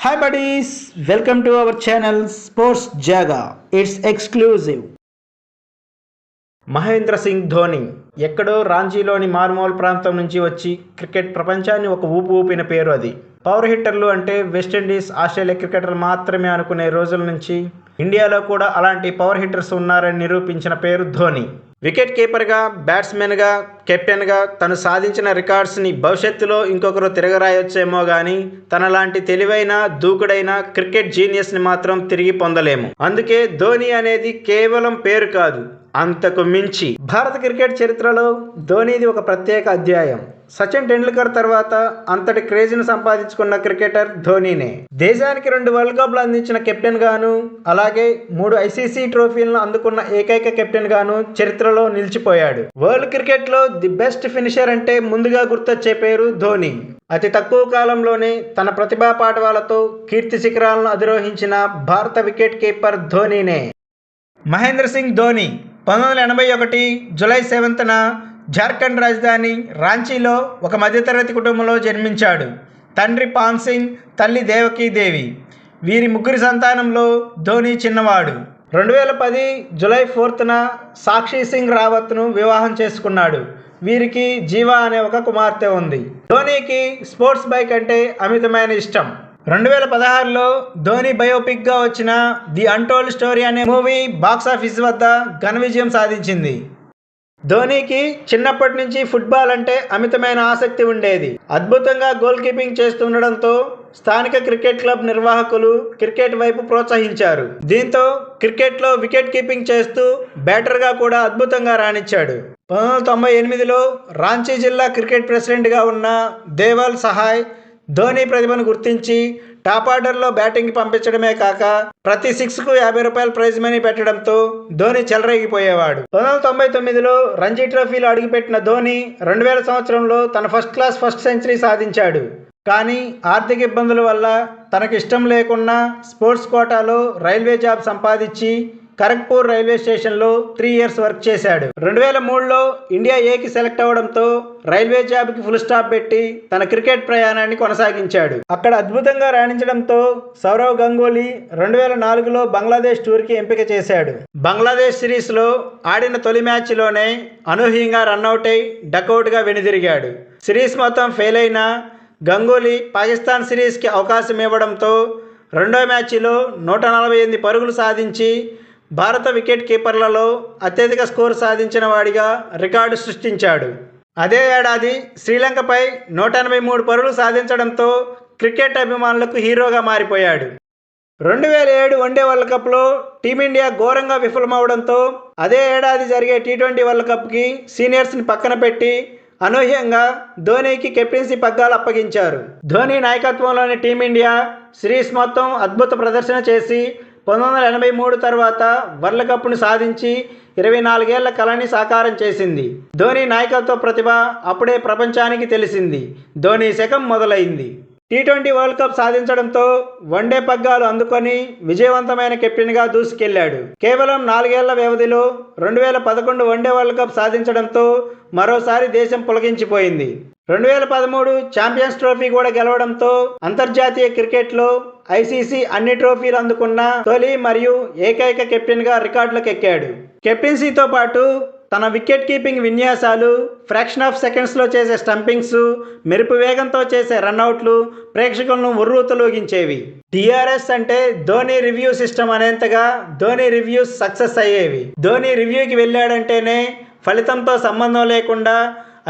Hi buddies, welcome to our channel Sports Jaga. It's exclusive. Mahindra Singh Dhoni ఎక్కడో రాంచీలోని మారుమూల ప్రాంతం నుంచి వచ్చి క్రికెట్ ప్రపంచాన్ని ఒక ఊపిన పేరు అది. పవర్ హిట్టర్లు అంటే వెస్టిండీస్, ఆస్ట్రేలియా క్రికెటర్లు మాత్రమే అనుకునే రోజుల నుంచి ఇండియాలో కూడా అలాంటి పవర్ హిట్టర్స్ ఉన్నారని నిరూపించిన పేరు ధోని. వికెట్ కీపర్గా, బ్యాట్స్మెన్గా, కెప్టెన్గా తను సాధించిన రికార్డ్స్ని భవిష్యత్తులో ఇంకొకరు తిరగరాయొచ్చేమో కానీ తనలాంటి తెలివైన, దూకుడైన క్రికెట్ జీనియస్ని మాత్రం తిరిగి పొందలేము. అందుకే ధోని అనేది కేవలం పేరు కాదు, అంతకు మించి. భారత క్రికెట్ చరిత్రలో ధోనిది ఒక ప్రత్యేక అధ్యాయం. సచిన్ టెండూల్కర్ తర్వాత అంతటి క్రేజ్ను సంపాదించుకున్న క్రికెటర్ ధోనీనే. దేశానికి 2 వరల్డ్ కప్లు అందించిన కెప్టెన్ గాను, అలాగే 3 ఐసీసీ ట్రోఫీలను అందుకున్న ఏకైక కెప్టెన్ గాను చరిత్రలో నిలిచిపోయాడు. వరల్డ్ క్రికెట్లో ది బెస్ట్ ఫినిషర్ అంటే ముందుగా గుర్తొచ్చే పేరు ధోని. అతి తక్కువ కాలంలోనే తన ప్రతిభా పాఠవాలతో కీర్తి శిఖరాలను అధిరోహించిన భారత వికెట్ కీపర్ ధోనీనే. మహేంద్ర సింగ్ ధోని 1981 జూలై 7న జార్ఖండ్ రాజధాని రాంచీలో ఒక మధ్యతరగతి కుటుంబంలో జన్మించాడు. తండ్రి పాన్ సింగ్, తల్లి దేవకీ దేవి. వీరి ముగ్గురి సంతానంలో ధోని చిన్నవాడు. 2010 జూలై 4న సాక్షి సింగ్ రావత్ను వివాహం చేసుకున్నాడు. వీరికి జీవా అనే ఒక కుమార్తె ఉంది. ధోనికి స్పోర్ట్స్ బైక్ అంటే అమితమైన ఇష్టం. 2016లో ధోని బయోపిక్గా వచ్చిన ది అన్టోల్డ్ స్టోరీ అనే మూవీ బాక్సాఫీస్ వద్ద ఘన విజయం సాధించింది. ధోనికి చిన్నప్పటి నుంచి ఫుట్బాల్ అంటే అమితమైన ఆసక్తి ఉండేది. అద్భుతంగా గోల్ కీపింగ్ చేస్తుండడంతో స్థానిక క్రికెట్ క్లబ్ నిర్వాహకులు క్రికెట్ వైపు ప్రోత్సహించారు. దీంతో క్రికెట్లో వికెట్ కీపింగ్ చేస్తూ బ్యాటర్గా కూడా అద్భుతంగా రాణించాడు. 1998లో రాంచీ జిల్లా క్రికెట్ ప్రెసిడెంట్గా ఉన్న దేవల్ సహాయ్ ధోని ప్రతిభను గుర్తించి టాప్ ఆర్డర్లో బ్యాటింగ్కి పంపించడమే కాక ప్రతి 6కు ₹50 ప్రైజ్ మనీ పెట్టడంతో ధోని చెలరేగిపోయేవాడు. 1999లో రంజీ ట్రోఫీలో అడుగుపెట్టిన ధోని 2000 సంవత్సరంలో తన ఫస్ట్ సెంచరీ సాధించాడు. కానీ ఆర్థిక ఇబ్బందుల వల్ల తనకు ఇష్టం లేకున్నా స్పోర్ట్స్ కోటాలో రైల్వే జాబ్ సంపాదించి ఖరగ్పూర్ రైల్వే స్టేషన్లో 3 ఇయర్స్ వర్క్ చేశాడు. 2003లో ఇండియా ఏకి సెలెక్ట్ అవడంతో రైల్వే జాబ్కి ఫుల్ స్టాప్ పెట్టి తన క్రికెట్ ప్రయాణాన్ని కొనసాగించాడు. అక్కడ అద్భుతంగా రాణించడంతో సౌరవ్ గంగూలీ 2004లో బంగ్లాదేశ్ టూర్కి ఎంపిక చేశాడు. బంగ్లాదేశ్ సిరీస్లో ఆడిన తొలి మ్యాచ్లోనే అనూహ్యంగా రన్అట్ అయి డకౌట్గా వెనుదిరిగాడు. సిరీస్ మొత్తం ఫెయిల్ అయిన గంగూలీ పాకిస్తాన్ సిరీస్కి అవకాశం ఇవ్వడంతో రెండో మ్యాచ్లో 148 పరుగులు సాధించి భారత వికెట్ కీపర్లలో అత్యధిక స్కోరు సాధించిన వాడిగా రికార్డు సృష్టించాడు. అదే ఏడాది శ్రీలంకపై 183 పరుగులు సాధించడంతో క్రికెట్ అభిమానులకు హీరోగా మారిపోయాడు. 2007 వన్డే వరల్డ్ కప్లో టీమిండియా ఘోరంగా విఫలమవడంతో అదే ఏడాది జరిగే T20 వరల్డ్ కప్కి సీనియర్స్ని పక్కన పెట్టి అనూహ్యంగా ధోనికి కెప్టెన్సీ పగ్గాలు అప్పగించారు. ధోని నాయకత్వంలోని టీమిండియా సిరీస్ మొత్తం అద్భుత ప్రదర్శన చేసి 1983 తర్వాత వరల్డ్ కప్ను సాధించి 24 ఏళ్ల కళని సాకారం చేసింది. ధోని నాయకత్వ ప్రతిభ అప్పుడే ప్రపంచానికి తెలిసింది. ధోని శకం మొదలైంది. T20 వరల్డ్ కప్ సాధించడంతో వన్డే పగ్గాలు అందుకొని విజయవంతమైన కెప్టెన్గా దూసుకెళ్లాడు. కేవలం 4 ఏళ్ల వ్యవధిలో 2011 వన్డే వరల్డ్ కప్ సాధించడంతో మరోసారి దేశం పులకించిపోయింది. 2013 ఛాంపియన్స్ ట్రోఫీ కూడా గెలవడంతో అంతర్జాతీయ క్రికెట్లో ఐసీసీ అన్ని ట్రోఫీలు అందుకున్న తొలి మరియు ఏకైక కెప్టెన్గా రికార్డులకు ఎక్కాడు. కెప్టెన్సీతో పాటు తన వికెట్ కీపింగ్ విన్యాసాలు, ఫ్రాక్షన్ ఆఫ్ సెకండ్స్లో చేసే స్టంపింగ్స్, మెరుపు వేగంతో చేసే రన్అట్లు ప్రేక్షకులను ఉర్రూతలూగించేవి. DRS అంటే ధోని రివ్యూ సిస్టమ్ అనేంతగా ధోని రివ్యూస్ సక్సెస్ అయ్యేవి. ధోని రివ్యూకి వెళ్ళాడంటేనే ఫలితంతో సంబంధం లేకుండా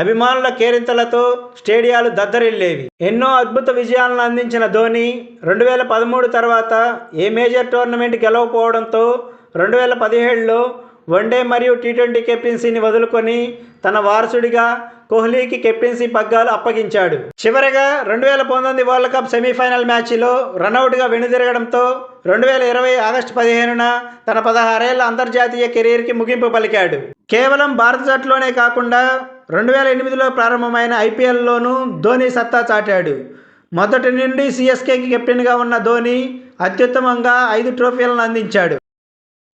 అభిమానుల కేరింతలతో స్టేడియాలు దద్దరిల్లేవి. ఎన్నో అద్భుత విజయాలను అందించిన ధోని 2013 తర్వాత ఏ మేజర్ టోర్నమెంట్ గెలవకపోవడంతో 2017లో వన్డే మరియు T20 కెప్టెన్సీని వదులుకొని తన వారసుడిగా కోహ్లీకి కెప్టెన్సీ పగ్గాలు అప్పగించాడు. చివరగా 2019 వరల్డ్ కప్ సెమీఫైనల్ మ్యాచ్లో రన్అట్గా వెనుదిరగడంతో 2020 ఆగస్టు 15న తన 16 ఏళ్ల అంతర్జాతీయ కెరీర్కి ముగింపు పలికాడు. కేవలం భారత జట్టులోనే కాకుండా 2008లో ప్రారంభమైన IPLలోనూ ధోని సత్తా చాటాడు. మొదటి నుండి CSKకి కెప్టెన్గా ఉన్న ధోని అత్యుత్తమంగా 5 ట్రోఫీలను అందించాడు.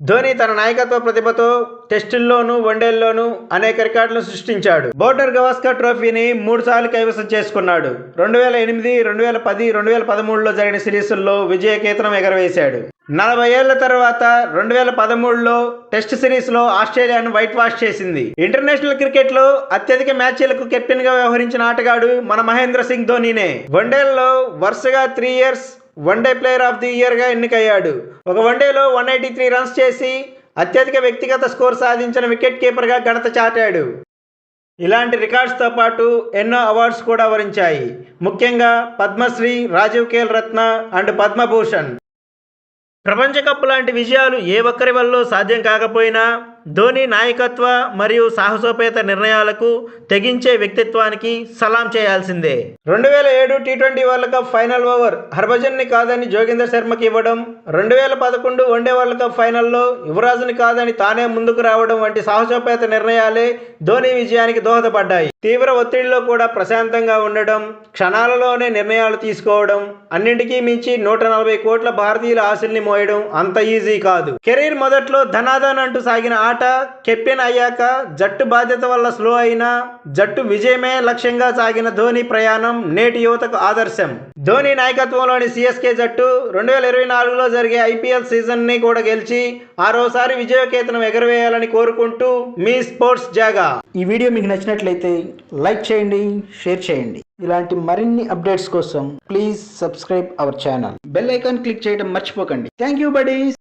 ధోని తన నాయకత్వ ప్రతిభతో టెస్టుల్లోనూ వన్డేల్లోనూ అనేక రికార్డులను సృష్టించాడు. బోర్డర్ గవాస్కర్ ట్రోఫీని 3 సార్లు కైవసం చేసుకున్నాడు. 2008, 2010, 2013లో జరిగిన సిరీస్ల్లో విజయకేతనం ఎగరవేశాడు. 40 ఏళ్ల తర్వాత 2013లో టెస్ట్ సిరీస్లో ఆస్ట్రేలియాను వైట్ వాష్ చేసింది. ఇంటర్నేషనల్ క్రికెట్లో అత్యధిక మ్యాచ్లకు కెప్టెన్గా వ్యవహరించిన ఆటగాడు మన మహేంద్ర సింగ్ ధోనీనే. వన్డేల్లో వరుసగా 3 years one day player of the ఇయర్గా ఎన్నికయ్యాడు. ఒక వన్డేలో 183 రన్స్ చేసి అత్యధిక వ్యక్తిగత స్కోర్ సాధించిన వికెట్ కీపర్గా ఘనత చాటాడు. ఇలాంటి రికార్డ్స్తో పాటు ఎన్నో అవార్డ్స్ కూడా వరించాయి. ముఖ్యంగా పద్మశ్రీ, రాజీవ్ ఖేల్ రత్న అండ్ పద్మభూషణ్. ప్రపంచ కప్ లాంటి విజయాలు ఏ ఒక్కరి వల్ల సాధ్యం కాకపోయినా ధోని నాయకత్వ మరియు సాహసోపేత నిర్ణయాలకు, తెగించే వ్యక్తిత్వానికి సలాం చేయాల్సిందే. 2007 టీ20 వరల్డ్ కప్ ఫైనల్ ఓవర్ హర్భజన్ని కాదని జోగిందర్ శర్మకి ఇవ్వడం, 2011 వన్డే వరల్డ్ కప్ ఫైనల్లో యువరాజుని కాదని తానే ముందుకు రావడం వంటి సాహసోపేత నిర్ణయాలే ధోని విజయానికి దోహదపడ్డాయి. తీవ్ర ఒత్తిడిలో కూడా ప్రశాంతంగా ఉండడం, క్షణాలలోనే నిర్ణయాలు తీసుకోవడం, అన్నింటికీ మించి 140 కోట్ల భారతీయుల ఆశల్ని మోయడం అంత ఈజీ కాదు. కెరీర్ మొదట్లో ధనాధన్ అంటూ సాగిన ఆట కెప్టెన్ అయ్యాక జట్టు బాధ్యత వల్ల స్లో అయినా జట్టు విజయమే లక్ష్యంగా సాగిన ధోని ప్రయాణం నేటి యువతకు ఆదర్శం. ధోని నాయకత్వంలోని సిఎస్కే జట్టు 2024లో జరిగే ఐపీఎల్ సీజన్ని కూడా గెలిచి ఆరోసారి విజయకేతనం ఎగరవేయాలని కోరుకుంటూ మీ స్పోర్ట్స్ జాగా. ఈ వీడియో మీకు నచ్చినట్లయితే లైక్ చేయండి, షేర్ చేయండి. ఇలాంటి మరిన్ని అప్డేట్స్ కోసం please subscribe our channel. Bell icon click చేయడం మర్చిపోకండి. Thank you buddies.